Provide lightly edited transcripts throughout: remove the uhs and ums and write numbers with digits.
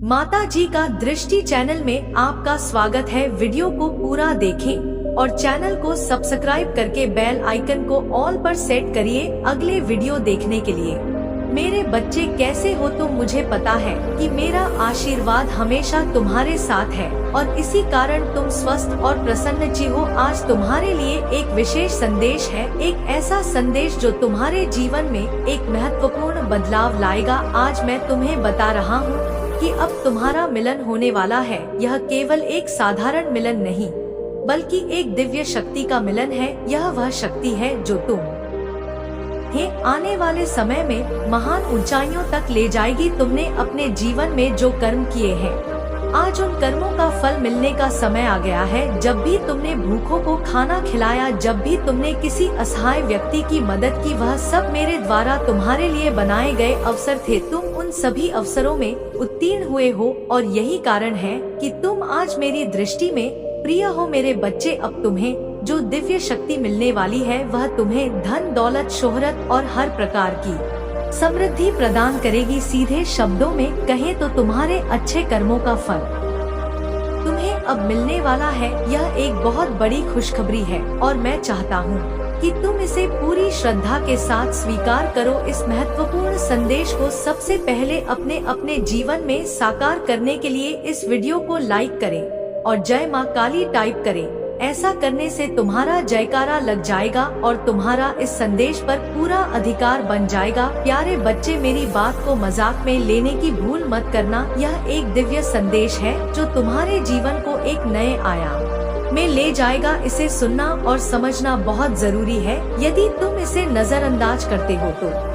माता जी का दृष्टि चैनल में आपका स्वागत है। वीडियो को पूरा देखें और चैनल को सब्सक्राइब करके बेल आइकन को ऑल पर सेट करिए अगले वीडियो देखने के लिए। मेरे बच्चे कैसे हो तो मुझे पता है कि मेरा आशीर्वाद हमेशा तुम्हारे साथ है और इसी कारण तुम स्वस्थ और प्रसन्न जी हो। आज तुम्हारे लिए एक विशेष संदेश है, एक ऐसा संदेश जो तुम्हारे जीवन में एक महत्वपूर्ण बदलाव लाएगा। आज मैं तुम्हें बता रहा हूँ कि अब तुम्हारा मिलन होने वाला है। यह केवल एक साधारण मिलन नहीं बल्कि एक दिव्य शक्ति का मिलन है। यह वह शक्ति है जो तुम्हें आने वाले समय में महान ऊंचाइयों तक ले जाएगी। तुमने अपने जीवन में जो कर्म किए हैं, आज उन कर्मों का फल मिलने का समय आ गया है। जब भी तुमने भूखों को खाना खिलाया, जब भी तुमने किसी असहाय व्यक्ति की मदद की, वह सब मेरे द्वारा तुम्हारे लिए बनाए गए अवसर थे। तुम उन सभी अवसरों में उत्तीर्ण हुए हो और यही कारण है कि तुम आज मेरी दृष्टि में प्रिय हो। मेरे बच्चे, अब तुम्हें जो दिव्य शक्ति मिलने वाली है वह तुम्हें धन, दौलत, शोहरत और हर प्रकार की समृद्धि प्रदान करेगी। सीधे शब्दों में कहें तो तुम्हारे अच्छे कर्मों का फल तुम्हें अब मिलने वाला है। यह एक बहुत बड़ी खुशखबरी है और मैं चाहता हूँ कि तुम इसे पूरी श्रद्धा के साथ स्वीकार करो। इस महत्वपूर्ण संदेश को सबसे पहले अपने जीवन में साकार करने के लिए इस वीडियो को लाइक करें और जय माँ काली टाइप करें। ऐसा करने से तुम्हारा जयकारा लग जाएगा और तुम्हारा इस संदेश पर पूरा अधिकार बन जाएगा। प्यारे बच्चे, मेरी बात को मजाक में लेने की भूल मत करना। यह एक दिव्य संदेश है जो तुम्हारे जीवन को एक नए आयाम में ले जाएगा। इसे सुनना और समझना बहुत जरूरी है। यदि तुम इसे नजरअंदाज करते हो तो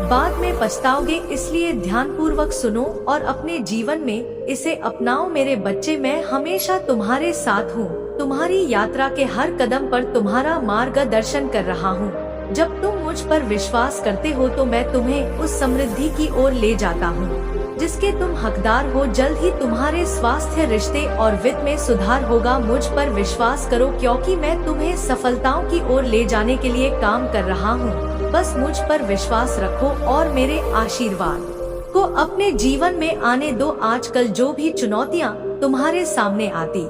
बाद में पछताओगे, इसलिए ध्यानपूर्वक सुनो और अपने जीवन में इसे अपनाओ। मेरे बच्चे, मैं हमेशा तुम्हारे साथ हूँ। तुम्हारी यात्रा के हर कदम पर तुम्हारा मार्गदर्शन कर रहा हूँ। जब तुम मुझ पर विश्वास करते हो तो मैं तुम्हें उस समृद्धि की ओर ले जाता हूँ जिसके तुम हकदार हो। जल्द ही तुम्हारे स्वास्थ्य, रिश्ते और वित्त में सुधार होगा। मुझ पर विश्वास करो क्योंकि मैं तुम्हें सफलताओं की ओर ले जाने के लिए काम कर रहा हूँ। बस मुझ पर विश्वास रखो और मेरे आशीर्वाद को अपने जीवन में आने दो। आजकल जो भी चुनौतियाँ तुम्हारे सामने आती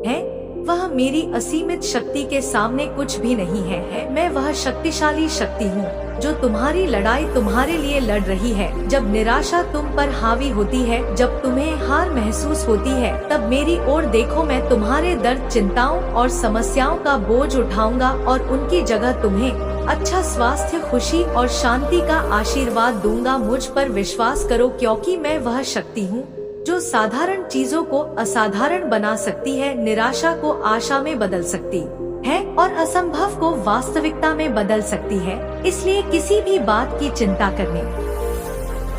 है वह मेरी असीमित शक्ति के सामने कुछ भी नहीं है। मैं वह शक्तिशाली शक्ति हूँ जो तुम्हारी लड़ाई तुम्हारे लिए लड़ रही है। जब निराशा तुम पर हावी होती है, जब तुम्हें हार महसूस होती है, तब मेरी ओर देखो। मैं तुम्हारे दर्द, चिंताओं और समस्याओं का बोझ उठाऊंगा और उनकी जगह तुम्हें अच्छा स्वास्थ्य, खुशी और शांति का आशीर्वाद दूंगा। मुझ पर विश्वास करो क्योंकि मैं वह शक्ति हूँ जो साधारण चीजों को असाधारण बना सकती है, निराशा को आशा में बदल सकती है और असंभव को वास्तविकता में बदल सकती है। इसलिए किसी भी बात की चिंता करने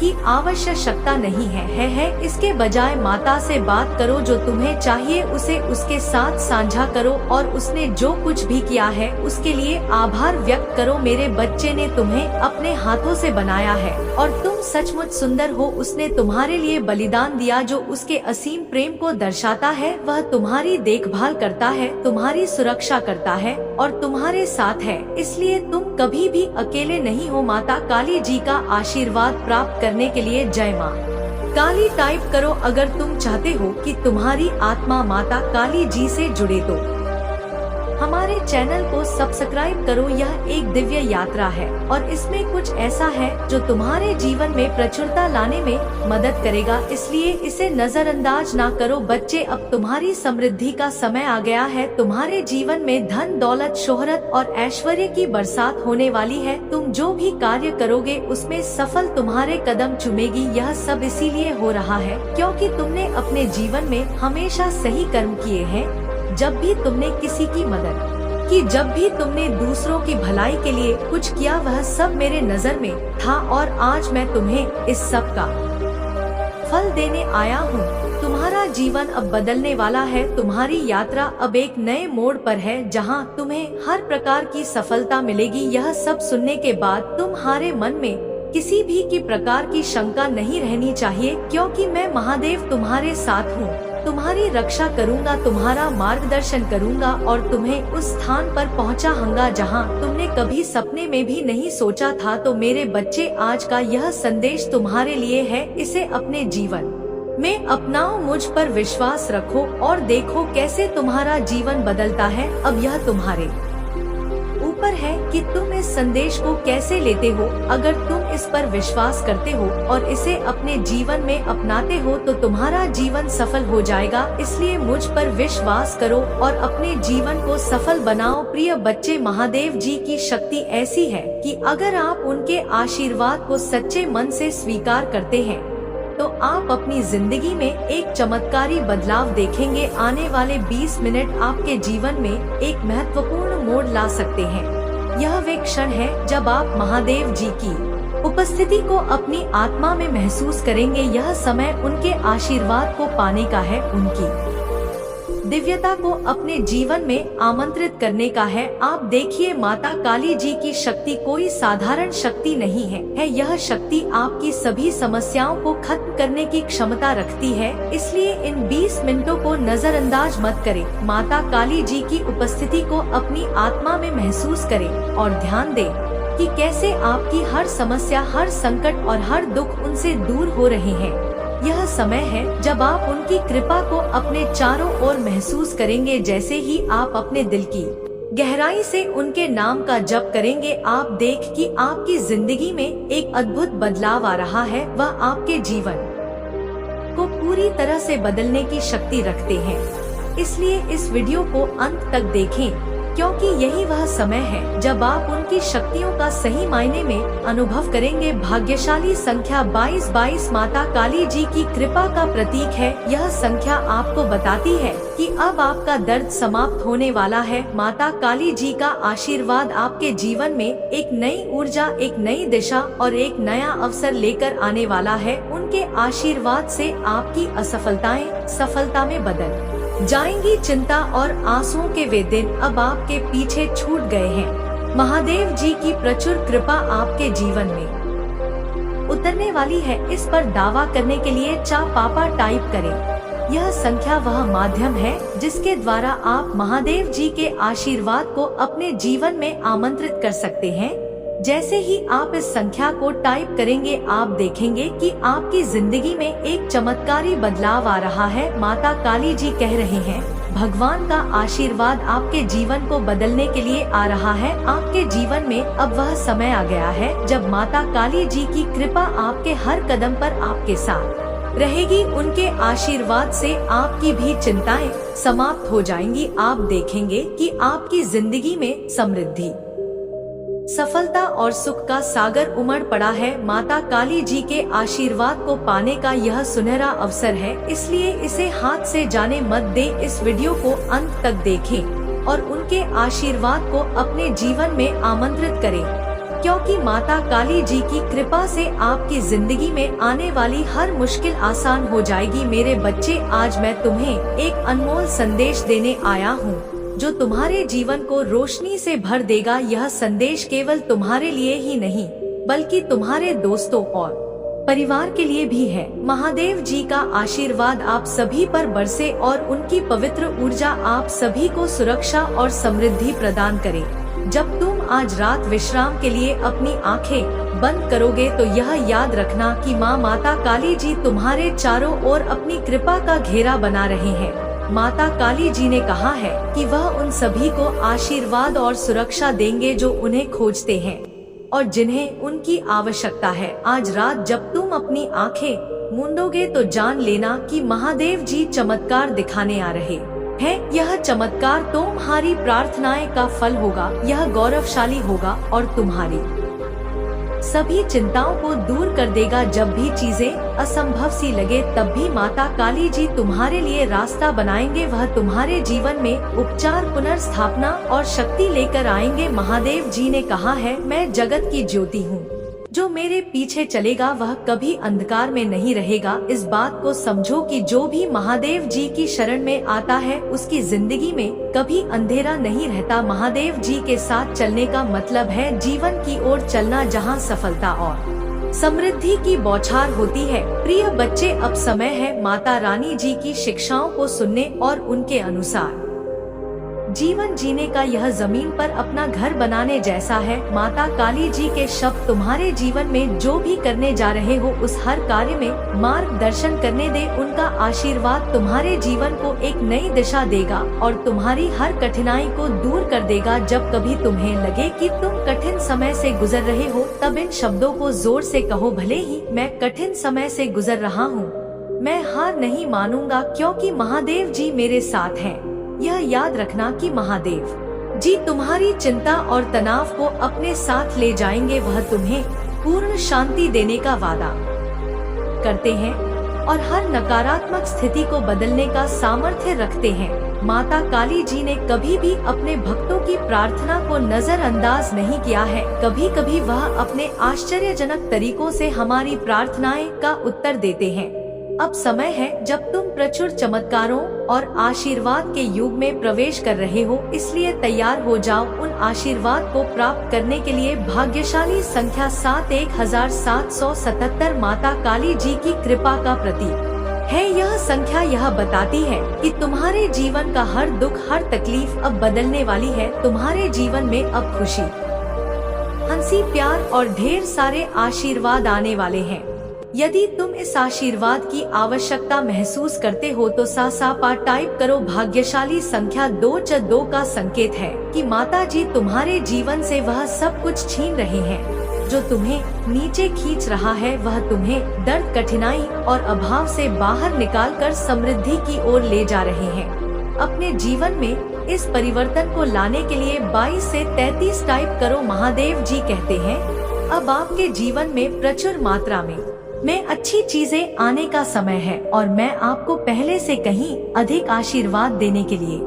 की आवश्यकता नहीं है। इसके बजाय माता से बात करो। जो तुम्हें चाहिए उसे उसके साथ साझा करो और उसने जो कुछ भी किया है उसके लिए आभार व्यक्त करो। मेरे बच्चे ने तुम्हें अपने हाथों से बनाया है और तुम सचमुच सुंदर हो। उसने तुम्हारे लिए बलिदान दिया जो उसके असीम प्रेम को दर्शाता है। वह तुम्हारी देखभाल करता है, तुम्हारी सुरक्षा करता है और तुम्हारे साथ है, इसलिए तुम कभी भी अकेले नहीं हो। माता काली जी का आशीर्वाद प्राप्त करने के लिए जय माँ काली टाइप करो अगर तुम चाहते हो कि तुम्हारी आत्मा माता काली जी से जुड़े तो हमारे चैनल को सब्सक्राइब करो। यह एक दिव्य यात्रा है और इसमें कुछ ऐसा है जो तुम्हारे जीवन में प्रचुरता लाने में मदद करेगा, इसलिए इसे नजरअंदाज ना करो। बच्चे, अब तुम्हारी समृद्धि का समय आ गया है। तुम्हारे जीवन में धन, दौलत, शोहरत और ऐश्वर्य की बरसात होने वाली है। तुम जो भी कार्य करोगे उसमें सफल तुम्हारे कदम चूमेगी। यह सब इसीलिए हो रहा है क्योंकि तुमने अपने जीवन में हमेशा सही कर्म किए हैं। जब भी तुमने किसी की मदद की, जब भी तुमने दूसरों की भलाई के लिए कुछ किया, वह सब मेरे नजर में था और आज मैं तुम्हें इस सब का फल देने आया हूँ। तुम्हारा जीवन अब बदलने वाला है। तुम्हारी यात्रा अब एक नए मोड़ पर है जहाँ तुम्हें हर प्रकार की सफलता मिलेगी। यह सब सुनने के बाद तुम्हारे मन में किसी भी की प्रकार की शंका नहीं रहनी चाहिए क्योंकि मैं महादेव तुम्हारे साथ हूँ। तुम्हारी रक्षा करूंगा, तुम्हारा मार्गदर्शन करूंगा और तुम्हें उस स्थान पर पहुंचाऊंगा जहां तुमने कभी सपने में भी नहीं सोचा था। तो मेरे बच्चे, आज का यह संदेश तुम्हारे लिए है। इसे अपने जीवन में अपनाओ, मुझ पर विश्वास रखो और देखो कैसे तुम्हारा जीवन बदलता है। अब यह तुम्हारे ऊपर है कि तुम इस संदेश को कैसे लेते हो। अगर तुम इस पर विश्वास करते हो और इसे अपने जीवन में अपनाते हो तो तुम्हारा जीवन सफल हो जाएगा। इसलिए मुझ पर विश्वास करो और अपने जीवन को सफल बनाओ। प्रिय बच्चे, महादेव जी की शक्ति ऐसी है कि अगर आप उनके आशीर्वाद को सच्चे मन से स्वीकार करते हैं तो आप अपनी जिंदगी में एक चमत्कारी बदलाव देखेंगे। आने वाले 20 मिनट आपके जीवन में एक महत्वपूर्ण मोड़ ला सकते हैं। यह वे क्षण है जब आप महादेव जी की उपस्थिति को अपनी आत्मा में महसूस करेंगे। यह समय उनके आशीर्वाद को पाने का है, उनकी दिव्यता को अपने जीवन में आमंत्रित करने का है। आप देखिए, माता काली जी की शक्ति कोई साधारण शक्ति नहीं है। यह शक्ति आपकी सभी समस्याओं को खत्म करने की क्षमता रखती है। इसलिए इन 20 मिनटों को नजरअंदाज मत करें। माता काली जी की उपस्थिति को अपनी आत्मा में महसूस करें और ध्यान दें कि कैसे आपकी हर समस्या, हर संकट और हर दुख उनसे दूर हो रहे हैं। यह समय है जब आप उनकी कृपा को अपने चारों ओर महसूस करेंगे। जैसे ही आप अपने दिल की गहराई से उनके नाम का जप करेंगे, आप देख कि आपकी जिंदगी में एक अद्भुत बदलाव आ रहा है। वह आपके जीवन को पूरी तरह से बदलने की शक्ति रखते हैं। इसलिए इस वीडियो को अंत तक देखें, क्योंकि यही वह समय है जब आप उनकी शक्तियों का सही मायने में अनुभव करेंगे। भाग्यशाली संख्या 22 माता काली जी की कृपा का प्रतीक है। यह संख्या आपको बताती है कि अब आपका दर्द समाप्त होने वाला है। माता काली जी का आशीर्वाद आपके जीवन में एक नई ऊर्जा, एक नई दिशा और एक नया अवसर लेकर आने वाला है। उनके आशीर्वाद से आपकी असफलताएं सफलता में बदल जाएंगी। चिंता और आंसुओं के वे दिन अब आपके पीछे छूट गए हैं। महादेव जी की प्रचुर कृपा आपके जीवन में उतरने वाली है। इस पर दावा करने के लिए पापा टाइप करें। यह संख्या वह माध्यम है जिसके द्वारा आप महादेव जी के आशीर्वाद को अपने जीवन में आमंत्रित कर सकते हैं। जैसे ही आप इस संख्या को टाइप करेंगे, आप देखेंगे कि आपकी जिंदगी में एक चमत्कारी बदलाव आ रहा है। माता काली जी कह रहे हैं, भगवान का आशीर्वाद आपके जीवन को बदलने के लिए आ रहा है। आपके जीवन में अब वह समय आ गया है जब माता काली जी की कृपा आपके हर कदम पर आपके साथ रहेगी। उनके आशीर्वाद से आपकी भी चिंताएं समाप्त हो जाएंगी। आप देखेंगे कि आपकी जिंदगी में समृद्धि, सफलता और सुख का सागर उमड़ पड़ा है। माता काली जी के आशीर्वाद को पाने का यह सुनहरा अवसर है, इसलिए इसे हाथ से जाने मत दें। इस वीडियो को अंत तक देखें और उनके आशीर्वाद को अपने जीवन में आमंत्रित करें, क्योंकि माता काली जी की कृपा से आपकी जिंदगी में आने वाली हर मुश्किल आसान हो जाएगी। मेरे बच्चे, आज मैं तुम्हें एक अनमोल संदेश देने आया हूँ जो तुम्हारे जीवन को रोशनी से भर देगा। यह संदेश केवल तुम्हारे लिए ही नहीं बल्कि तुम्हारे दोस्तों और परिवार के लिए भी है। महादेव जी का आशीर्वाद आप सभी पर बरसे और उनकी पवित्र ऊर्जा आप सभी को सुरक्षा और समृद्धि प्रदान करे। जब तुम आज रात विश्राम के लिए अपनी आंखें बंद करोगे तो यह याद रखना कि माता काली जी तुम्हारे चारों ओर अपनी कृपा का घेरा बना रहे हैं। माता काली जी ने कहा है कि वह उन सभी को आशीर्वाद और सुरक्षा देंगे जो उन्हें खोजते हैं और जिन्हें उनकी आवश्यकता है। आज रात जब तुम अपनी आंखें मूंदोगे तो जान लेना कि महादेव जी चमत्कार दिखाने आ रहे हैं। यह चमत्कार तुम्हारी प्रार्थनाएं का फल होगा। यह गौरवशाली होगा और तुम्हारी सभी चिंताओं को दूर कर देगा। जब भी चीजें असंभव सी लगे तब भी माता काली जी तुम्हारे लिए रास्ता बनाएंगे। वह तुम्हारे जीवन में उपचार, पुनर्स्थापना और शक्ति लेकर आएंगे। महादेव जी ने कहा है, मैं जगत की ज्योति हूँ, जो मेरे पीछे चलेगा वह कभी अंधकार में नहीं रहेगा। इस बात को समझो कि जो भी महादेव जी की शरण में आता है उसकी जिंदगी में कभी अंधेरा नहीं रहता। महादेव जी के साथ चलने का मतलब है जीवन की ओर चलना जहां सफलता और समृद्धि की बौछार होती है। प्रिय बच्चे, अब समय है माता रानी जी की शिक्षाओं को सुनने और उनके अनुसार जीवन जीने का। यह जमीन पर अपना घर बनाने जैसा है। माता काली जी के शब्द तुम्हारे जीवन में जो भी करने जा रहे हो उस हर कार्य में मार्गदर्शन करने दे। उनका आशीर्वाद तुम्हारे जीवन को एक नई दिशा देगा और तुम्हारी हर कठिनाई को दूर कर देगा। जब कभी तुम्हें लगे कि तुम कठिन समय से गुजर रहे हो तब इन शब्दों को जोर से कहो, भले ही मैं कठिन समय से गुजर रहा हूँ, मैं हार नहीं मानूंगा क्योंकि महादेव जी मेरे साथ हैं। यह याद रखना कि महादेव जी तुम्हारी चिंता और तनाव को अपने साथ ले जाएंगे। वह तुम्हें पूर्ण शांति देने का वादा करते हैं और हर नकारात्मक स्थिति को बदलने का सामर्थ्य रखते हैं। माता काली जी ने कभी भी अपने भक्तों की प्रार्थना को नजरअंदाज नहीं किया है। कभी कभी वह अपने आश्चर्यजनक तरीकों से हमारी प्रार्थनाएं का उत्तर देते हैं। अब समय है जब तुम प्रचुर चमत्कारों और आशीर्वाद के युग में प्रवेश कर रहे हो, इसलिए तैयार हो जाओ उन आशीर्वाद को प्राप्त करने के लिए। भाग्यशाली संख्या 71777 माता काली जी की कृपा का प्रतीक है। यह संख्या यह बताती है कि तुम्हारे जीवन का हर दुख, हर तकलीफ अब बदलने वाली है। तुम्हारे जीवन में अब खुशी, हंसी, प्यार और ढेर सारे आशीर्वाद आने वाले हैं। यदि तुम इस आशीर्वाद की आवश्यकता महसूस करते हो तो सा टाइप करो। भाग्यशाली संख्या 2 का संकेत है कि माता जी तुम्हारे जीवन से वह सब कुछ छीन रहे हैं जो तुम्हें नीचे खींच रहा है। वह तुम्हें दर्द, कठिनाई और अभाव से बाहर निकालकर समृद्धि की ओर ले जा रहे हैं। अपने जीवन में इस परिवर्तन को लाने के लिए 22 से 33 टाइप करो। महादेव जी कहते हैं, अब आपके जीवन में प्रचुर मात्रा में अच्छी चीजें आने का समय है और मैं आपको पहले से कहीं अधिक आशीर्वाद देने के लिए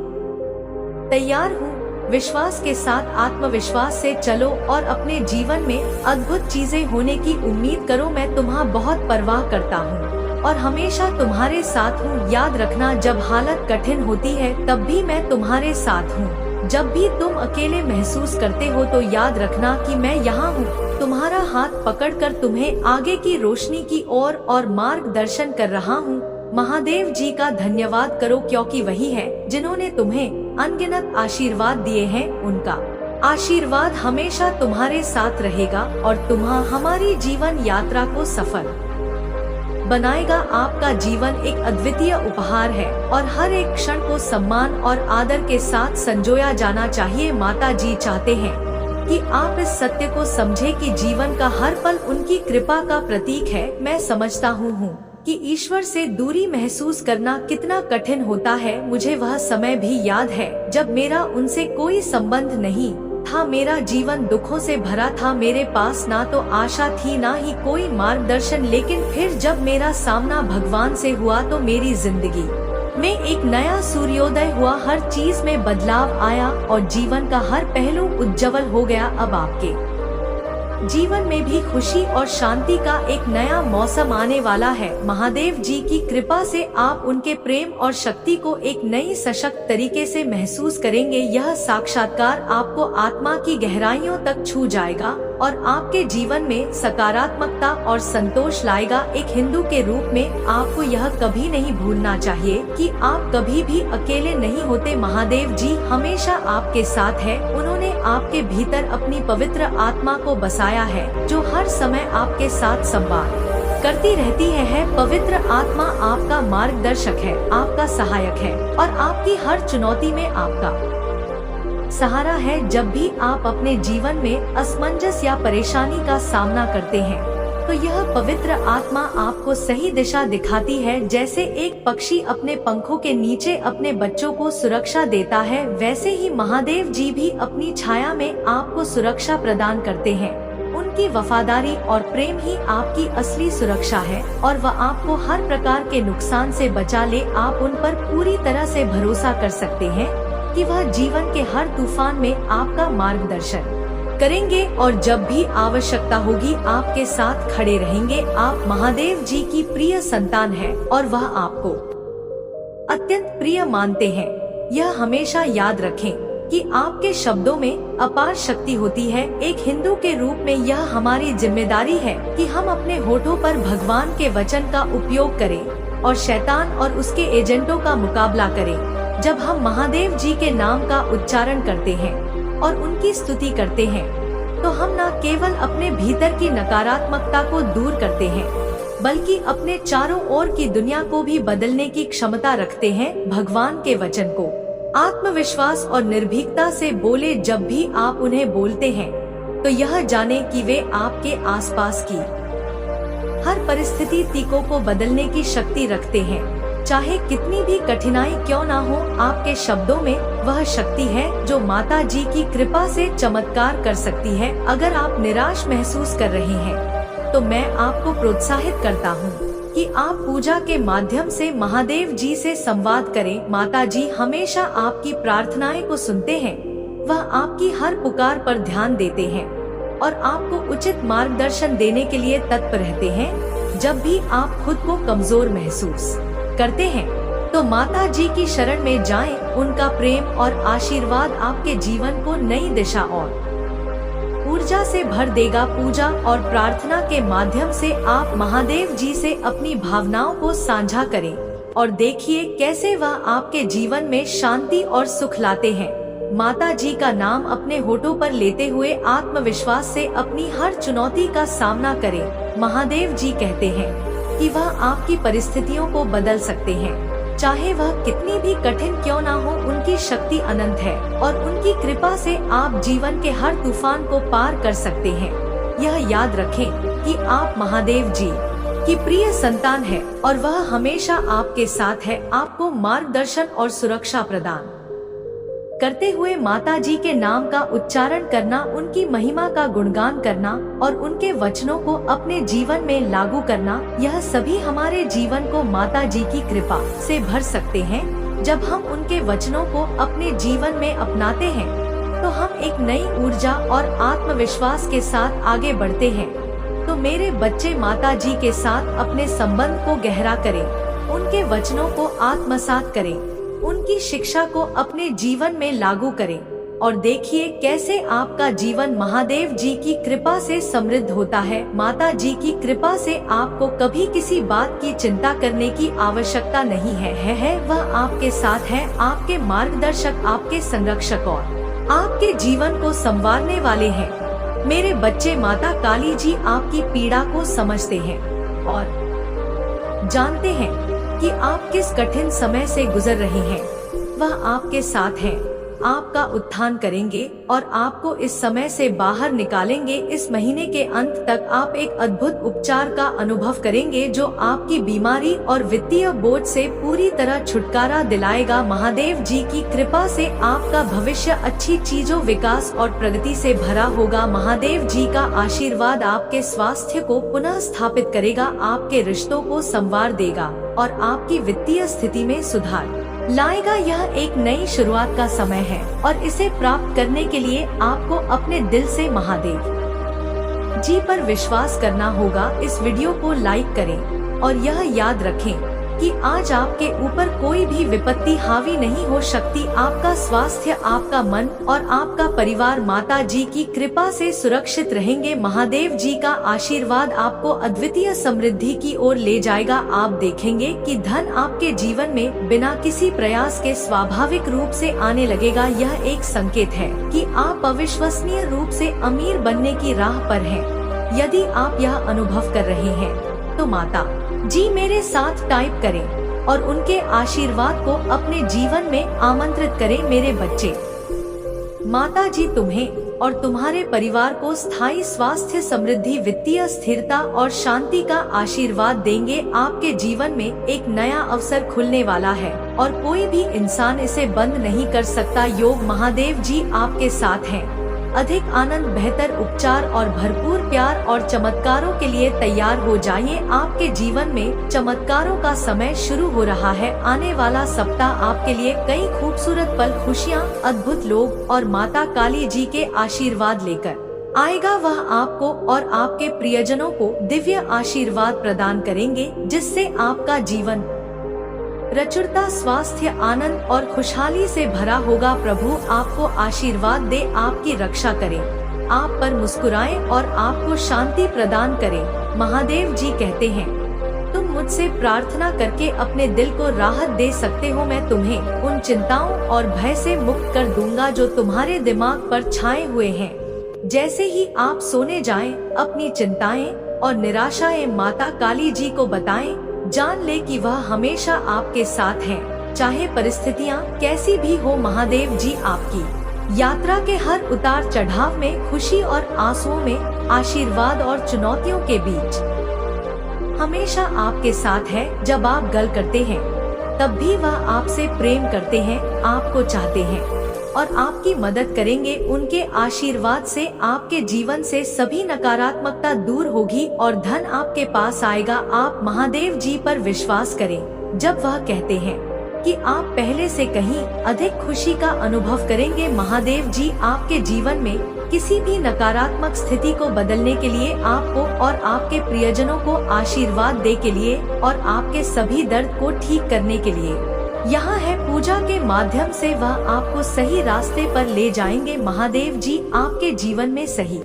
तैयार हूँ। विश्वास के साथ, आत्मविश्वास से चलो और अपने जीवन में अद्भुत चीजें होने की उम्मीद करो। मैं तुम्हारा बहुत परवाह करता हूँ और हमेशा तुम्हारे साथ हूँ। याद रखना, जब हालत कठिन होती है तब भी मैं तुम्हारे साथ हूँ। जब भी तुम अकेले महसूस करते हो तो याद रखना कि मैं यहाँ हूँ, तुम्हारा हाथ पकड़कर तुम्हें आगे की रोशनी की ओर और मार्गदर्शन कर रहा हूँ। महादेव जी का धन्यवाद करो क्योंकि वही है जिन्होंने तुम्हें अनगिनत आशीर्वाद दिए हैं। उनका आशीर्वाद हमेशा तुम्हारे साथ रहेगा और तुम्हारा हमारी जीवन यात्रा को सफल बनाएगा। आपका जीवन एक अद्वितीय उपहार है और हर एक क्षण को सम्मान और आदर के साथ संजोया जाना चाहिए। माता जी चाहते हैं कि आप इस सत्य को समझें कि जीवन का हर पल उनकी कृपा का प्रतीक है। मैं समझता हूँ कि ईश्वर से दूरी महसूस करना कितना कठिन होता है। मुझे वह समय भी याद है जब मेरा उनसे कोई संबंध नहीं था। मेरा जीवन दुखों से भरा था। मेरे पास ना तो आशा थी ना ही कोई मार्गदर्शन। लेकिन फिर जब मेरा सामना भगवान से हुआ तो मेरी जिंदगी में एक नया सूर्योदय हुआ। हर चीज में बदलाव आया और जीवन का हर पहलू उज्जवल हो गया। अब आपके जीवन में भी खुशी और शांति का एक नया मौसम आने वाला है। महादेव जी की कृपा से आप उनके प्रेम और शक्ति को एक नई सशक्त तरीके से महसूस करेंगे। यह साक्षात्कार आपको आत्मा की गहराइयों तक छू जाएगा और आपके जीवन में सकारात्मकता और संतोष लाएगा। एक हिंदू के रूप में आपको यह कभी नहीं भूलना चाहिए कि आप कभी भी अकेले नहीं होते। महादेव जी हमेशा आपके साथ है। उन्होंने आपके भीतर अपनी पवित्र आत्मा को बसाया है जो हर समय आपके साथ संवाद करती रहती है। पवित्र आत्मा आपका मार्गदर्शक है, आपका सहायक है और आपकी हर चुनौती में आपका सहारा है। जब भी आप अपने जीवन में असमंजस या परेशानी का सामना करते हैं तो यह पवित्र आत्मा आपको सही दिशा दिखाती है। जैसे एक पक्षी अपने पंखों के नीचे अपने बच्चों को सुरक्षा देता है, वैसे ही महादेव जी भी अपनी छाया में आपको सुरक्षा प्रदान करते हैं। उनकी वफादारी और प्रेम ही आपकी असली सुरक्षा है और वह आपको हर प्रकार के नुकसान से बचा ले। आप उन पर पूरी तरह से भरोसा कर सकते हैं कि वह जीवन के हर तूफान में आपका मार्गदर्शन करेंगे और जब भी आवश्यकता होगी आपके साथ खड़े रहेंगे। आप महादेव जी की प्रिय संतान हैं और वह आपको अत्यंत प्रिय मानते हैं। यह हमेशा याद रखें कि आपके शब्दों में अपार शक्ति होती है। एक हिंदू के रूप में यह हमारी जिम्मेदारी है कि हम अपने होठों पर भगवान के वचन का उपयोग करें और शैतान और उसके एजेंटों का मुकाबला करें। जब हम महादेव जी के नाम का उच्चारण करते हैं और उनकी स्तुति करते हैं, तो हम न केवल अपने भीतर की नकारात्मकता को दूर करते हैं, बल्कि अपने चारों ओर की दुनिया को भी बदलने की क्षमता रखते हैं। भगवान के वचन को आत्मविश्वास और निर्भीकता से बोले। जब भी आप उन्हें बोलते हैं, तो यह जाने कि वे आपके आसपास की हर परिस्थिति को बदलने की शक्ति रखते हैं। चाहे कितनी भी कठिनाई क्यों ना हो, आपके शब्दों में वह शक्ति है जो माता जी की कृपा से चमत्कार कर सकती है। अगर आप निराश महसूस कर रहे हैं, तो मैं आपको प्रोत्साहित करता हूँ कि आप पूजा के माध्यम से महादेव जी से संवाद करें। माता जी हमेशा आपकी प्रार्थनाएं को सुनते हैं। वह आपकी हर पुकार पर ध्यान देते हैं और आपको उचित मार्गदर्शन देने के लिए तत्पर रहते हैं। जब भी आप खुद को कमजोर महसूस करते हैं, तो माता जी की शरण में जाएं। उनका प्रेम और आशीर्वाद आपके जीवन को नई दिशा और ऊर्जा से भर देगा। पूजा और प्रार्थना के माध्यम से आप महादेव जी से अपनी भावनाओं को साझा करें और देखिए कैसे वह आपके जीवन में शांति और सुख लाते हैं। माता जी का नाम अपने होठों पर लेते हुए आत्मविश्वास से अपनी हर चुनौती का सामना करें। महादेव जी कहते हैं कि वह आपकी परिस्थितियों को बदल सकते हैं, चाहे वह कितनी भी कठिन क्यों ना हो। उनकी शक्ति अनंत है और उनकी कृपा से आप जीवन के हर तूफान को पार कर सकते हैं। यह याद रखें कि आप महादेव जी की प्रिय संतान है और वह हमेशा आपके साथ है। आपको मार्गदर्शन और सुरक्षा प्रदान करते हुए माता जी के नाम का उच्चारण करना, उनकी महिमा का गुणगान करना और उनके वचनों को अपने जीवन में लागू करना, यह सभी हमारे जीवन को माता जी की कृपा से भर सकते हैं। जब हम उनके वचनों को अपने जीवन में अपनाते हैं, तो हम एक नई ऊर्जा और आत्मविश्वास के साथ आगे बढ़ते हैं। तो मेरे बच्चे, माता जी के साथ अपने संबंध को गहरा करें, उनके वचनों को आत्मसात करें, उनकी शिक्षा को अपने जीवन में लागू करें और देखिए कैसे आपका जीवन महादेव जी की कृपा से समृद्ध होता है। माता जी की कृपा से आपको कभी किसी बात की चिंता करने की आवश्यकता नहीं है। वह आपके साथ है, आपके मार्गदर्शक, आपके संरक्षक और आपके जीवन को संवारने वाले हैं। मेरे बच्चे, माता काली जी आपकी पीड़ा को समझते हैं और जानते हैं कि आप किस कठिन समय से गुजर रहे हैं। वह आपके साथ हैं, आपका उत्थान करेंगे और आपको इस समय से बाहर निकालेंगे। इस महीने के अंत तक आप एक अद्भुत उपचार का अनुभव करेंगे जो आपकी बीमारी और वित्तीय बोझ से पूरी तरह छुटकारा दिलाएगा। महादेव जी की कृपा से आपका भविष्य अच्छी चीजों, विकास और प्रगति से भरा होगा। महादेव जी का आशीर्वाद आपके स्वास्थ्य को पुनः स्थापित करेगा, आपके रिश्तों को संवार देगा और आपकी वित्तीय स्थिति में सुधार लाएगा। यह एक नई शुरुआत का समय है और इसे प्राप्त करने के लिए आपको अपने दिल से महादेव जी पर विश्वास करना होगा। इस वीडियो को लाइक करें और यह याद रखें कि आज आपके ऊपर कोई भी विपत्ति हावी नहीं हो सकती। आपका स्वास्थ्य, आपका मन और आपका परिवार माता जी की कृपा से सुरक्षित रहेंगे। महादेव जी का आशीर्वाद आपको अद्वितीय समृद्धि की ओर ले जाएगा। आप देखेंगे कि धन आपके जीवन में बिना किसी प्रयास के स्वाभाविक रूप से आने लगेगा। यह एक संकेत है कि आप अविश्वसनीय रूप से अमीर बनने की राह पर हैं। यदि आप यह अनुभव कर रहे हैं, तो माता जी मेरे साथ टाइप करें और उनके आशीर्वाद को अपने जीवन में आमंत्रित करें। मेरे बच्चे, माता जी तुम्हें और तुम्हारे परिवार को स्थायी स्वास्थ्य, समृद्धि, वित्तीय स्थिरता और शांति का आशीर्वाद देंगे। आपके जीवन में एक नया अवसर खुलने वाला है और कोई भी इंसान इसे बंद नहीं कर सकता। योग महादेव जी आपके साथ हैं। अधिक आनंद, बेहतर उपचार और भरपूर प्यार और चमत्कारों के लिए तैयार हो जाइए। आपके जीवन में चमत्कारों का समय शुरू हो रहा है। आने वाला सप्ताह आपके लिए कई खूबसूरत पल, खुशियाँ, अद्भुत लोग और माता काली जी के आशीर्वाद लेकर आएगा। वह आपको और आपके प्रियजनों को दिव्य आशीर्वाद प्रदान करेंगे, जिससे आपका जीवन प्रचुरता, स्वास्थ्य, आनंद और खुशहाली से भरा होगा। प्रभु आपको आशीर्वाद दे, आपकी रक्षा करे, आप पर मुस्कुराए और आपको शांति प्रदान करे। महादेव जी कहते हैं, तुम मुझसे प्रार्थना करके अपने दिल को राहत दे सकते हो। मैं तुम्हें उन चिंताओं और भय से मुक्त कर दूंगा जो तुम्हारे दिमाग पर छाए हुए हैं। जैसे ही आप सोने जाएं, अपनी चिंताएं और निराशाएं माता काली जी को बताएं। जान ले कि वह हमेशा आपके साथ हैं, चाहे परिस्थितियां कैसी भी हो। महादेव जी आपकी यात्रा के हर उतार चढ़ाव में, खुशी और आंसुओं में, आशीर्वाद और चुनौतियों के बीच हमेशा आपके साथ है। जब आप गल करते हैं तब भी वह आपसे प्रेम करते हैं, आपको चाहते हैं और आपकी मदद करेंगे। उनके आशीर्वाद से आपके जीवन से सभी नकारात्मकता दूर होगी और धन आपके पास आएगा। आप महादेव जी पर विश्वास करें जब वह कहते हैं कि आप पहले से कहीं अधिक खुशी का अनुभव करेंगे। महादेव जी आपके जीवन में किसी भी नकारात्मक स्थिति को बदलने के लिए, आपको और आपके प्रियजनों को आशीर्वाद दे के लिए और आपके सभी दर्द को ठीक करने के लिए यहाँ है। पूजा के माध्यम से वह आपको सही रास्ते पर ले जाएंगे। महादेव जी आपके जीवन में सही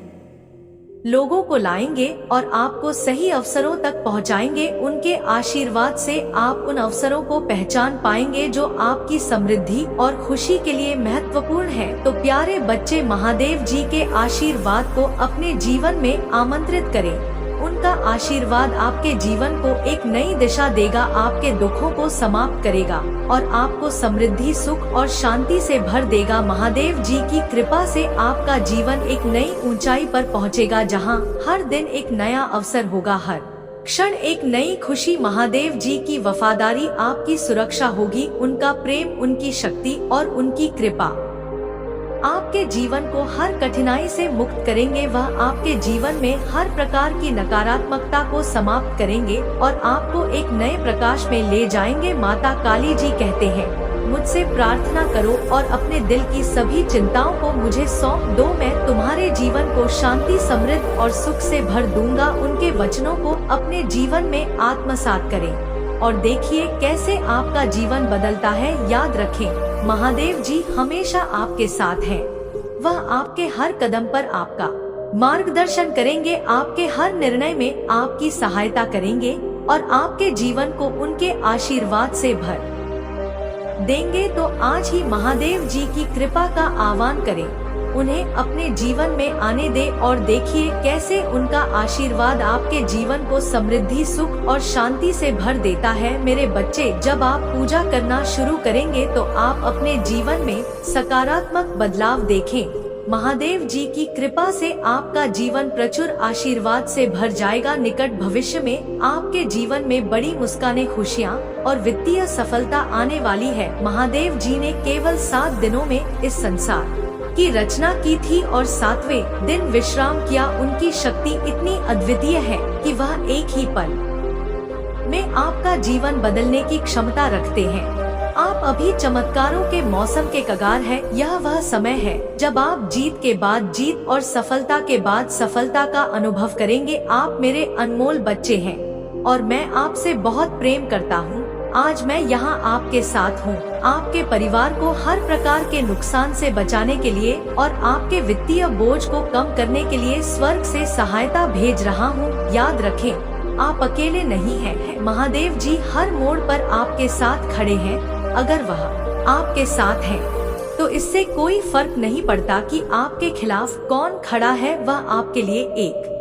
लोगों को लाएंगे और आपको सही अवसरों तक पहुंचाएंगे। उनके आशीर्वाद से आप उन अवसरों को पहचान पाएंगे जो आपकी समृद्धि और खुशी के लिए महत्वपूर्ण है। तो प्यारे बच्चे, महादेव जी के आशीर्वाद को अपने जीवन में आमंत्रित करें। उनका आशीर्वाद आपके जीवन को एक नई दिशा देगा, आपके दुखों को समाप्त करेगा और आपको समृद्धि, सुख और शांति से भर देगा। महादेव जी की कृपा से आपका जीवन एक नई ऊंचाई पर पहुंचेगा, जहां हर दिन एक नया अवसर होगा, हर क्षण एक नई खुशी। महादेव जी की वफादारी आपकी सुरक्षा होगी, उनका प्रेम, उनकी शक्ति और उनकी कृपा आपके जीवन को हर कठिनाई से मुक्त करेंगे। वह आपके जीवन में हर प्रकार की नकारात्मकता को समाप्त करेंगे और आपको एक नए प्रकाश में ले जाएंगे। माता काली जी कहते हैं, मुझसे प्रार्थना करो और अपने दिल की सभी चिंताओं को मुझे सौंप दो। मैं तुम्हारे जीवन को शांति, समृद्ध और सुख से भर दूंगा। उनके वचनों को अपने जीवन में आत्मसात करें और देखिए कैसे आपका जीवन बदलता है। याद रखें, महादेव जी हमेशा आपके साथ हैं। वह आपके हर कदम पर आपका मार्गदर्शन करेंगे, आपके हर निर्णय में आपकी सहायता करेंगे और आपके जीवन को उनके आशीर्वाद से भर देंगे। तो आज ही महादेव जी की कृपा का आह्वान करें, उन्हें अपने जीवन में आने दे और देखिए कैसे उनका आशीर्वाद आपके जीवन को समृद्धि, सुख और शांति से भर देता है। मेरे बच्चे, जब आप पूजा करना शुरू करेंगे तो आप अपने जीवन में सकारात्मक बदलाव देखें। महादेव जी की कृपा से आपका जीवन प्रचुर आशीर्वाद से भर जाएगा। निकट भविष्य में आपके जीवन में बड़ी मुस्कानें, खुशियाँ और वित्तीय सफलता आने वाली है। महादेव जी ने केवल 7 दिनों में इस संसार की रचना की थी और 7वें दिन विश्राम किया। उनकी शक्ति इतनी अद्वितीय है कि वह एक ही पल में आपका जीवन बदलने की क्षमता रखते हैं। आप अभी चमत्कारों के मौसम के कगार है। यह वह समय है जब आप जीत के बाद जीत और सफलता के बाद सफलता का अनुभव करेंगे। आप मेरे अनमोल बच्चे हैं और मैं आपसे बहुत प्रेम करता हूँ। आज मैं यहाँ आपके साथ हूँ, आपके परिवार को हर प्रकार के नुकसान से बचाने के लिए और आपके वित्तीय बोझ को कम करने के लिए स्वर्ग से सहायता भेज रहा हूँ। याद रखें, आप अकेले नहीं हैं। महादेव जी हर मोड़ पर आपके साथ खड़े हैं। अगर वह आपके साथ हैं, तो इससे कोई फर्क नहीं पड़ता कि आपके खिलाफ कौन खड़ा है। वह आपके लिए एक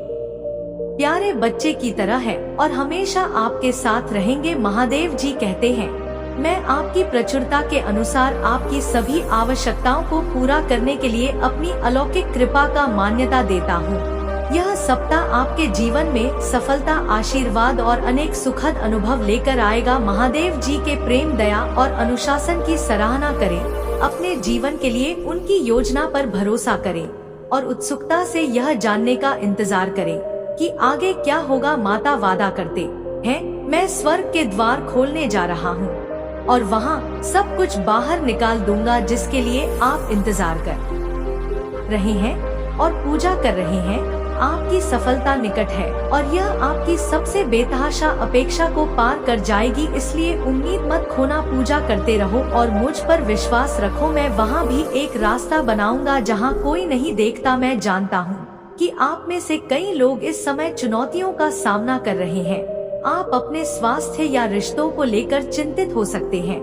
प्यारे बच्चे की तरह है और हमेशा आपके साथ रहेंगे। महादेव जी कहते हैं, मैं आपकी प्रचुरता के अनुसार आपकी सभी आवश्यकताओं को पूरा करने के लिए अपनी अलौकिक कृपा का मान्यता देता हूँ। यह सप्ताह आपके जीवन में सफलता, आशीर्वाद और अनेक सुखद अनुभव लेकर आएगा। महादेव जी के प्रेम, दया और अनुशासन की सराहना करें। अपने जीवन के लिए उनकी योजना पर भरोसा करें और उत्सुकता से यह जानने का इंतजार करें कि आगे क्या होगा। माता वादा करते हैं, मैं स्वर्ग के द्वार खोलने जा रहा हूँ और वहाँ सब कुछ बाहर निकाल दूंगा जिसके लिए आप इंतजार कर रहे हैं और पूजा कर रहे हैं। आपकी सफलता निकट है और यह आपकी सबसे बेतहाशा अपेक्षा को पार कर जाएगी। इसलिए उम्मीद मत खोना, पूजा करते रहो और मुझ पर विश्वास रखो। मैं वहाँ भी एक रास्ता बनाऊंगा जहाँ कोई नहीं देखता। मैं जानता हूँ कि आप में से कई लोग इस समय चुनौतियों का सामना कर रहे हैं। आप अपने स्वास्थ्य या रिश्तों को लेकर चिंतित हो सकते हैं।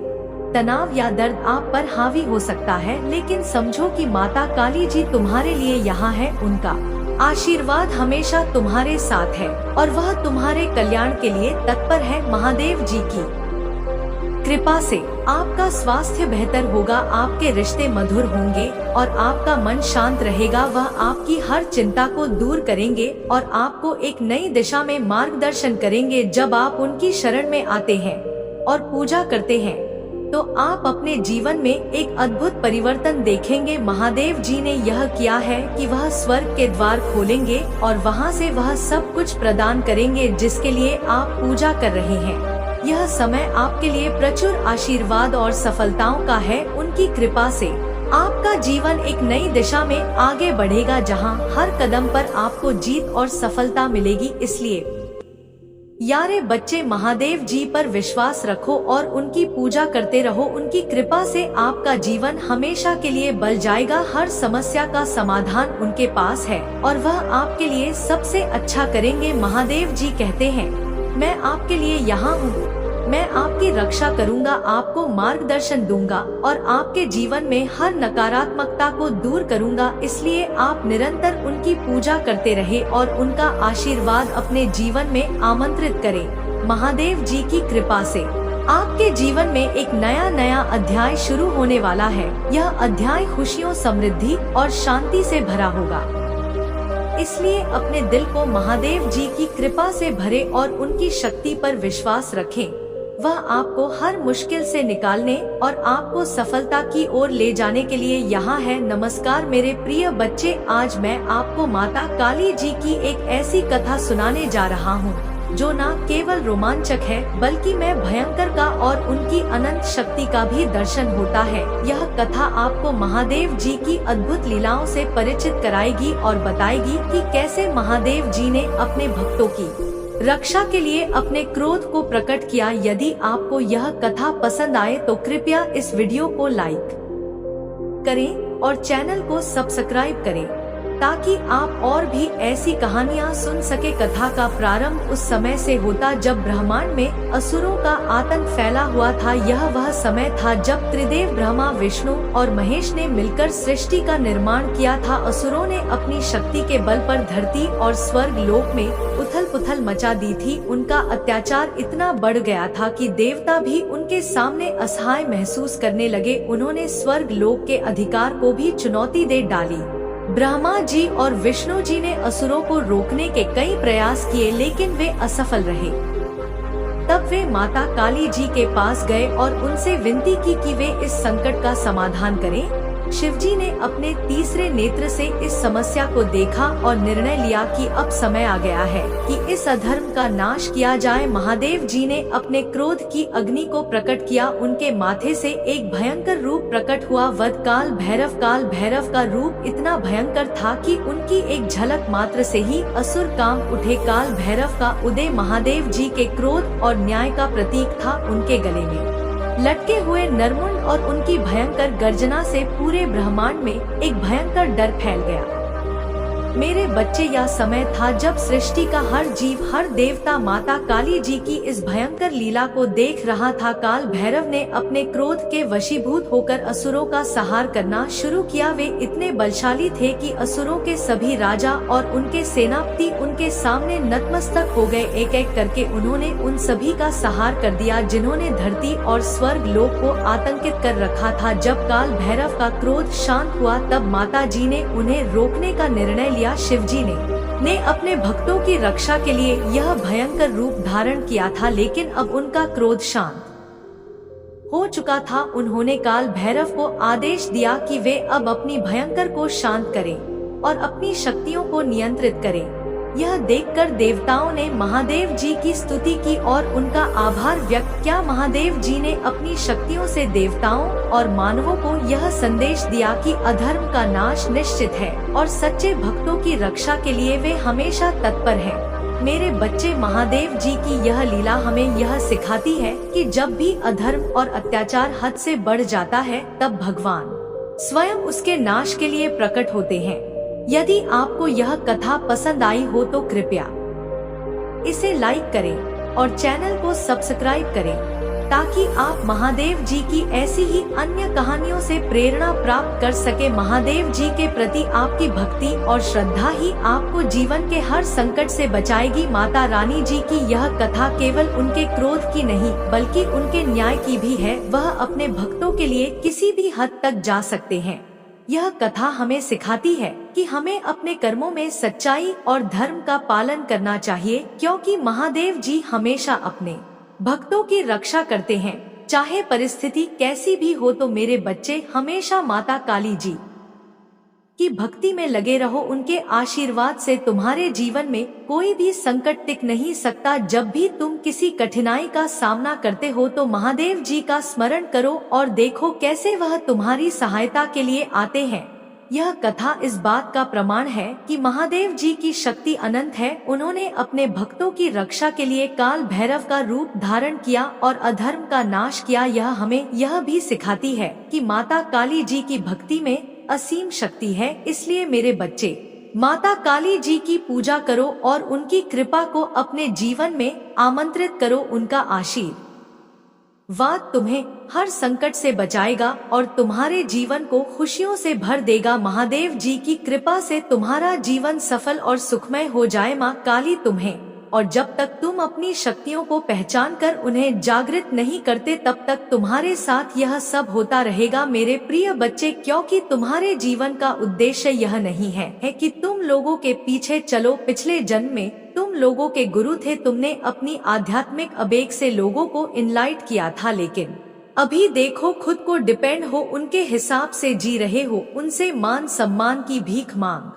तनाव या दर्द आप पर हावी हो सकता है, लेकिन समझो कि माता काली जी तुम्हारे लिए यहाँ है। उनका आशीर्वाद हमेशा तुम्हारे साथ है और वह तुम्हारे कल्याण के लिए तत्पर है। महादेव जी की कृपा से आपका स्वास्थ्य बेहतर होगा, आपके रिश्ते मधुर होंगे और आपका मन शांत रहेगा। वह आपकी हर चिंता को दूर करेंगे और आपको एक नई दिशा में मार्गदर्शन करेंगे। जब आप उनकी शरण में आते हैं और पूजा करते हैं तो आप अपने जीवन में एक अद्भुत परिवर्तन देखेंगे। महादेव जी ने यह किया है कि वह स्वर्ग के द्वार खोलेंगे और वहां से वह सब कुछ प्रदान करेंगे जिसके लिए आप पूजा कर रहे हैं। यह समय आपके लिए प्रचुर आशीर्वाद और सफलताओं का है। उनकी कृपा से आपका जीवन एक नई दिशा में आगे बढ़ेगा जहां हर कदम पर आपको जीत और सफलता मिलेगी। इसलिए यारे बच्चे, महादेव जी पर विश्वास रखो और उनकी पूजा करते रहो। उनकी कृपा से आपका जीवन हमेशा के लिए बदल जाएगा। हर समस्या का समाधान उनके पास है और वह आपके लिए सबसे अच्छा करेंगे। महादेव जी कहते हैं, मैं आपके लिए यहाँ हूँ, मैं आपकी रक्षा करूँगा, आपको मार्गदर्शन दूंगा और आपके जीवन में हर नकारात्मकता को दूर करूँगा। इसलिए आप निरंतर उनकी पूजा करते रहे और उनका आशीर्वाद अपने जीवन में आमंत्रित करें। महादेव जी की कृपा से आपके जीवन में एक नया अध्याय शुरू होने वाला है। यह अध्याय खुशियों, समृद्धि और शांति से भरा होगा। इसलिए अपने दिल को महादेव जी की कृपा से भरे और उनकी शक्ति पर विश्वास रखें। वह आपको हर मुश्किल से निकालने और आपको सफलता की ओर ले जाने के लिए यहाँ है। नमस्कार मेरे प्रिय बच्चे, आज मैं आपको माता काली जी की एक ऐसी कथा सुनाने जा रहा हूँ जो न केवल रोमांचक है बल्कि मैं भयंकर का और उनकी अनंत शक्ति का भी दर्शन होता है। यह कथा आपको महादेव जी की अद्भुत लीलाओं से परिचित कराएगी और बताएगी कि कैसे महादेव जी ने अपने भक्तों की रक्षा के लिए अपने क्रोध को प्रकट किया। यदि आपको यह कथा पसंद आए तो कृपया इस वीडियो को लाइक करें और चैनल को सब्सक्राइब करें ताकि आप और भी ऐसी कहानियां सुन सके। कथा का प्रारंभ उस समय से होता जब ब्रह्मांड में असुरों का आतंक फैला हुआ था। यह वह समय था जब त्रिदेव ब्रह्मा, विष्णु और महेश ने मिलकर सृष्टि का निर्माण किया था। असुरों ने अपनी शक्ति के बल पर धरती और स्वर्ग लोक में उथल पुथल मचा दी थी। उनका अत्याचार इतना बढ़ गया था कि देवता भी उनके सामने असहाय महसूस करने लगे। उन्होंने स्वर्ग लोक के अधिकार को भी चुनौती दे डाली। ब्रह्मा जी और विष्णु जी ने असुरों को रोकने के कई प्रयास किए लेकिन वे असफल रहे। तब वे माता काली जी के पास गए और उनसे विनती की कि वे इस संकट का समाधान करें। शिव जी ने अपने तीसरे नेत्र से इस समस्या को देखा और निर्णय लिया कि अब समय आ गया है कि इस अधर्म का नाश किया जाए। महादेव जी ने अपने क्रोध की अग्नि को प्रकट किया। उनके माथे से एक भयंकर रूप प्रकट हुआ, वध काल भैरव। काल भैरव का रूप इतना भयंकर था कि उनकी एक झलक मात्र से ही असुर कांप उठे। काल भैरव का उदय महादेव जी के क्रोध और न्याय का प्रतीक था। उनके गले में लटके हुए नरमुंड और उनकी भयंकर गर्जना से पूरे ब्रह्मांड में एक भयंकर डर फैल गया। मेरे बच्चे, यह समय था जब सृष्टि का हर जीव, हर देवता माता काली जी की इस भयंकर लीला को देख रहा था। काल भैरव ने अपने क्रोध के वशीभूत होकर असुरों का संहार करना शुरू किया। वे इतने बलशाली थे कि असुरों के सभी राजा और उनके सेनापति उनके सामने नतमस्तक हो गए। एक एक करके उन्होंने उन सभी का संहार कर दिया जिन्होंने धरती और स्वर्ग लोक को आतंकित कर रखा था। जब काल भैरव का क्रोध शांत हुआ तब माता जी ने उन्हें रोकने का निर्णय लिया। शिव जी ने अपने भक्तों की रक्षा के लिए यह भयंकर रूप धारण किया था, लेकिन अब उनका क्रोध शांत हो चुका था। उन्होंने काल भैरव को आदेश दिया कि वे अब अपनी भयंकर को शांत करें और अपनी शक्तियों को नियंत्रित करें। यह देखकर देवताओं ने महादेव जी की स्तुति की और उनका आभार व्यक्त किया। महादेव जी ने अपनी शक्तियों से देवताओं और मानवों को यह संदेश दिया कि अधर्म का नाश निश्चित है और सच्चे भक्तों की रक्षा के लिए वे हमेशा तत्पर हैं। मेरे बच्चे, महादेव जी की यह लीला हमें यह सिखाती है कि जब भी अधर्म और अत्याचार हद से बढ़ जाता है, तब भगवान स्वयं उसके नाश के लिए प्रकट होते हैं। यदि आपको यह कथा पसंद आई हो तो कृपया इसे लाइक करें और चैनल को सब्सक्राइब करें, ताकि आप महादेव जी की ऐसी ही अन्य कहानियों से प्रेरणा प्राप्त कर सके। महादेव जी के प्रति आपकी भक्ति और श्रद्धा ही आपको जीवन के हर संकट से बचाएगी। माता रानी जी की यह कथा केवल उनके क्रोध की नहीं, बल्कि उनके न्याय की भी है। वह अपने भक्तों के लिए किसी भी हद तक जा सकते हैं। यह कथा हमें सिखाती है कि हमें अपने कर्मों में सच्चाई और धर्म का पालन करना चाहिए, क्योंकि महादेव जी हमेशा अपने भक्तों की रक्षा करते हैं, चाहे परिस्थिति कैसी भी हो। तो मेरे बच्चे, हमेशा माता काली जी की भक्ति में लगे रहो। उनके आशीर्वाद से तुम्हारे जीवन में कोई भी संकट टिक नहीं सकता। जब भी तुम किसी कठिनाई का सामना करते हो तो महादेव जी का स्मरण करो और देखो कैसे वह तुम्हारी सहायता के लिए आते हैं। यह कथा इस बात का प्रमाण है कि महादेव जी की शक्ति अनंत है। उन्होंने अपने भक्तों की रक्षा के लिए काल भैरव का रूप धारण किया और अधर्म का नाश किया। यह हमें यह भी सिखाती है कि माता काली जी की भक्ति में असीम शक्ति है। इसलिए मेरे बच्चे, माता काली जी की पूजा करो और उनकी कृपा को अपने जीवन में आमंत्रित करो। उनका आशीर्वाद तुम्हें हर संकट से बचाएगा और तुम्हारे जीवन को खुशियों से भर देगा। महादेव जी की कृपा से तुम्हारा जीवन सफल और सुखमय हो जाए। माँ काली तुम्हें, और जब तक तुम अपनी शक्तियों को पहचान कर उन्हें जागृत नहीं करते, तब तक तुम्हारे साथ यह सब होता रहेगा। मेरे प्रिय बच्चे, क्योंकि तुम्हारे जीवन का उद्देश्य यह नहीं है कि तुम लोगों के पीछे चलो। पिछले जन्म में तुम लोगों के गुरु थे। तुमने अपनी आध्यात्मिक आवेग से लोगों को इनलाइट किया था, लेकिन अभी देखो खुद को डिपेंड हो, उनके हिसाब से जी रहे हो, उनसे मान सम्मान की भीख मांग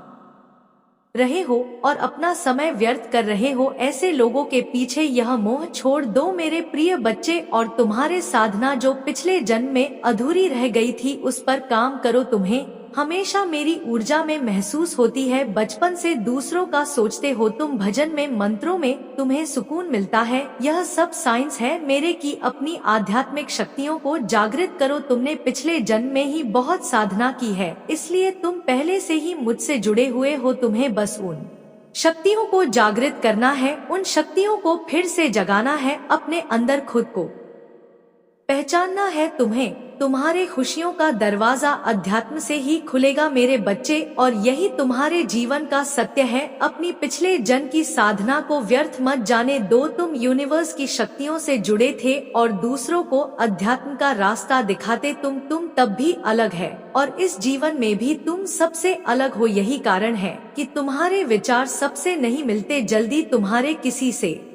रहे हो और अपना समय व्यर्थ कर रहे हो। ऐसे लोगों के पीछे यह मोह छोड़ दो मेरे प्रिय बच्चे, और तुम्हारे साधना जो पिछले जन्म में अधूरी रह गई थी, उस पर काम करो। तुम्हें हमेशा मेरी ऊर्जा में महसूस होती है। बचपन से दूसरों का सोचते हो तुम, भजन में, मंत्रों में तुम्हें सुकून मिलता है। यह सब साइंस है मेरे की अपनी आध्यात्मिक शक्तियों को जागृत करो। तुमने पिछले जन्म में ही बहुत साधना की है, इसलिए तुम पहले से ही मुझसे जुड़े हुए हो। तुम्हें बस उन शक्तियों को जागृत करना है, उन शक्तियों को फिर से जगाना है, अपने अंदर खुद को पहचानना है। तुम्हें तुम्हारे खुशियों का दरवाजा अध्यात्म से ही खुलेगा मेरे बच्चे, और यही तुम्हारे जीवन का सत्य है। अपनी पिछले जन्म की साधना को व्यर्थ मत जाने दो। तुम यूनिवर्स की शक्तियों से जुड़े थे और दूसरों को अध्यात्म का रास्ता दिखाते। तुम तब भी अलग है और इस जीवन में भी तुम सबसे अलग हो। यही कारण है कि तुम्हारे विचार सबसे नहीं मिलते जल्दी, तुम्हारे किसी से